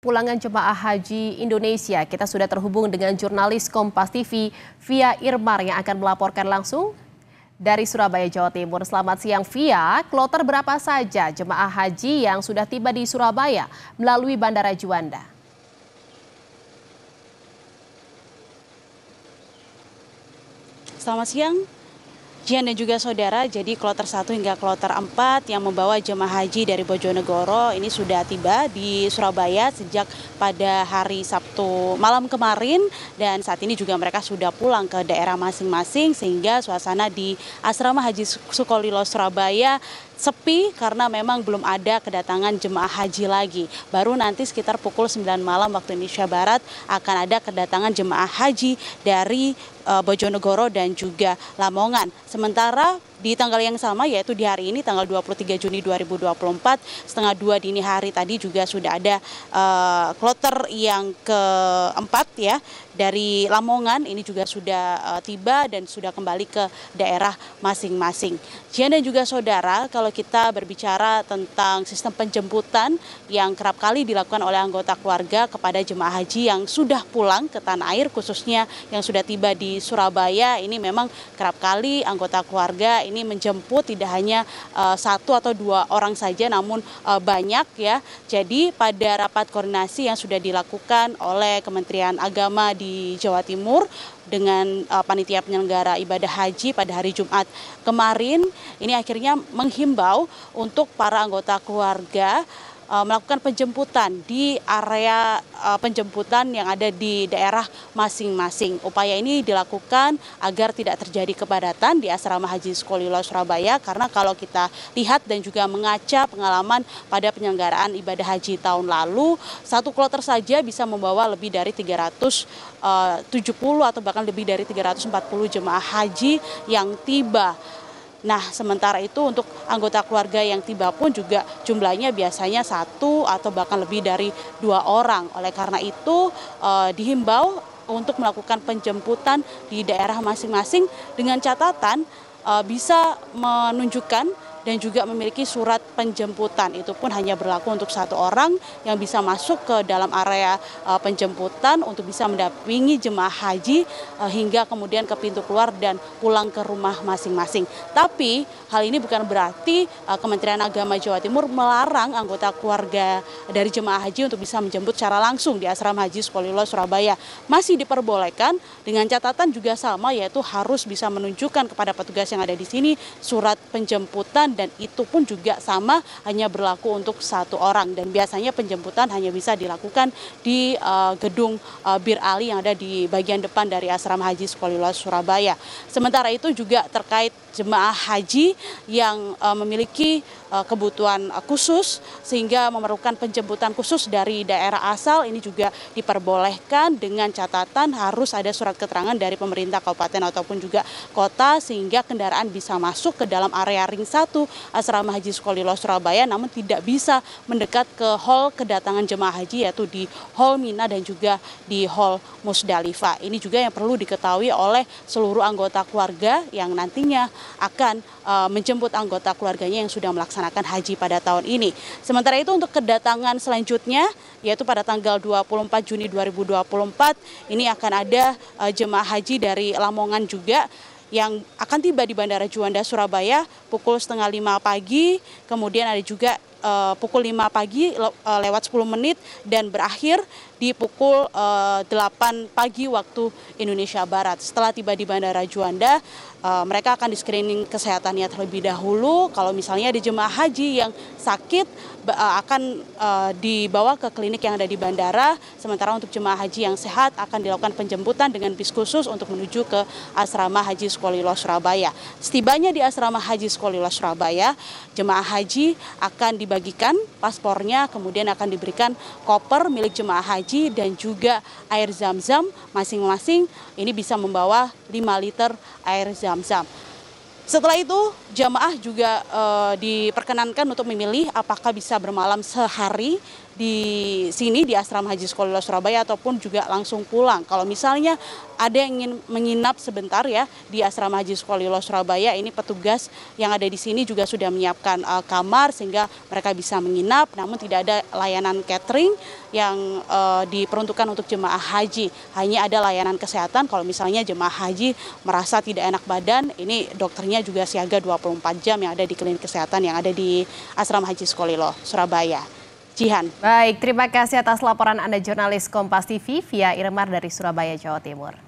Pulangan jemaah haji Indonesia, kita sudah terhubung dengan jurnalis Kompas TV Via Irmar yang akan melaporkan langsung dari Surabaya, Jawa Timur. Selamat siang Via, kloter berapa saja jemaah haji yang sudah tiba di Surabaya melalui Bandara Juanda? Selamat siang, Jian dan juga saudara. Jadi kloter 1 hingga kloter 4 yang membawa jemaah haji dari Bojonegoro ini sudah tiba di Surabaya sejak pada hari Sabtu malam kemarin, dan saat ini juga mereka sudah pulang ke daerah masing-masing sehingga suasana di Asrama Haji Sukolilo Surabaya sepi karena memang belum ada kedatangan jemaah haji lagi. Baru nanti sekitar pukul 9 malam waktu Indonesia Barat akan ada kedatangan jemaah haji dari Bojonegoro dan juga Lamongan. Sementara di tanggal yang sama, yaitu di hari ini tanggal 23 Juni 2024 setengah 2 dini hari tadi juga sudah ada kloter yang keempat ya dari Lamongan, ini juga sudah tiba dan sudah kembali ke daerah masing-masing. Jian dan juga saudara, kalau kita berbicara tentang sistem penjemputan yang kerap kali dilakukan oleh anggota keluarga kepada jemaah haji yang sudah pulang ke tanah air, khususnya yang sudah tiba di Surabaya, ini memang kerap kali anggota keluarga ini menjemput tidak hanya 1 atau 2 orang saja, namun banyak ya. Jadi pada rapat koordinasi yang sudah dilakukan oleh Kementerian Agama di Jawa Timur dengan panitia penyelenggara ibadah haji pada hari Jumat kemarin, ini akhirnya menghimbau untuk para anggota keluarga melakukan penjemputan di area penjemputan yang ada di daerah masing-masing. Upaya ini dilakukan agar tidak terjadi kepadatan di Asrama Haji Sukolilo Surabaya, karena kalau kita lihat dan juga mengaca pengalaman pada penyelenggaraan ibadah haji tahun lalu, satu kloter saja bisa membawa lebih dari 370 atau bahkan lebih dari 340 jemaah haji yang tiba. Nah, sementara itu untuk anggota keluarga yang tiba pun juga jumlahnya biasanya 1 atau bahkan lebih dari 2 orang. Oleh karena itu dihimbau untuk melakukan penjemputan di daerah masing-masing dengan catatan bisa menunjukkan dan juga memiliki surat penjemputan. Itu pun hanya berlaku untuk 1 orang yang bisa masuk ke dalam area penjemputan untuk bisa mendampingi jemaah haji hingga kemudian ke pintu keluar dan pulang ke rumah masing-masing. Tapi hal ini bukan berarti Kementerian Agama Jawa Timur melarang anggota keluarga dari jemaah haji untuk bisa menjemput secara langsung di Asrama Haji Sukolilo Surabaya. Masih diperbolehkan dengan catatan juga sama, yaitu harus bisa menunjukkan kepada petugas yang ada di sini surat penjemputan, dan itu pun juga sama hanya berlaku untuk 1 orang, dan biasanya penjemputan hanya bisa dilakukan di gedung Bir Ali yang ada di bagian depan dari Asrama Haji Sukolilo Surabaya. Sementara itu juga terkait jemaah haji yang memiliki kebutuhan khusus sehingga memerlukan penjemputan khusus dari daerah asal, ini juga diperbolehkan dengan catatan harus ada surat keterangan dari pemerintah kabupaten ataupun juga kota sehingga kendaraan bisa masuk ke dalam area ring 1 Asrama Haji Sukolilo Surabaya, namun tidak bisa mendekat ke hall kedatangan jemaah haji, yaitu di hall Mina dan juga di hall Musdalifah. Ini juga yang perlu diketahui oleh seluruh anggota keluarga yang nantinya akan menjemput anggota keluarganya yang sudah melaksanakan haji pada tahun ini. Sementara itu untuk kedatangan selanjutnya, yaitu pada tanggal 24 Juni 2024, ini akan ada jemaah haji dari Lamongan juga yang akan tiba di Bandara Juanda Surabaya pukul 4:30 pagi, kemudian ada juga pukul 5 pagi lewat 10 menit dan berakhir di pukul 8 pagi waktu Indonesia Barat. Setelah tiba di Bandara Juanda, mereka akan di-screening kesehatannya terlebih dahulu. Kalau misalnya ada jemaah haji yang sakit, akan dibawa ke klinik yang ada di bandara. Sementara untuk jemaah haji yang sehat akan dilakukan penjemputan dengan bis khusus untuk menuju ke Asrama Haji Sukolilo Surabaya. Setibanya di Asrama Haji Sukolilo Surabaya, jemaah haji akan dibagikan paspornya, kemudian akan diberikan koper milik jemaah haji dan juga air zam-zam masing-masing. Ini bisa membawa 5 liter air zam-zam. Setelah itu jamaah juga diperkenankan untuk memilih apakah bisa bermalam sehari di sini di Asrama Haji Sukolilo Surabaya ataupun juga langsung pulang. Kalau misalnya ada yang ingin menginap sebentar ya di Asrama Haji Sukolilo Surabaya, ini petugas yang ada di sini juga sudah menyiapkan kamar sehingga mereka bisa menginap, namun tidak ada layanan catering yang diperuntukkan untuk jemaah haji. Hanya ada layanan kesehatan kalau misalnya jemaah haji merasa tidak enak badan, ini dokternya juga siaga 24 jam yang ada di klinik kesehatan yang ada di Asrama Haji Sukolilo Surabaya. Jihan. Baik, terima kasih atas laporan Anda jurnalis Kompas TV Via Irmar dari Surabaya, Jawa Timur.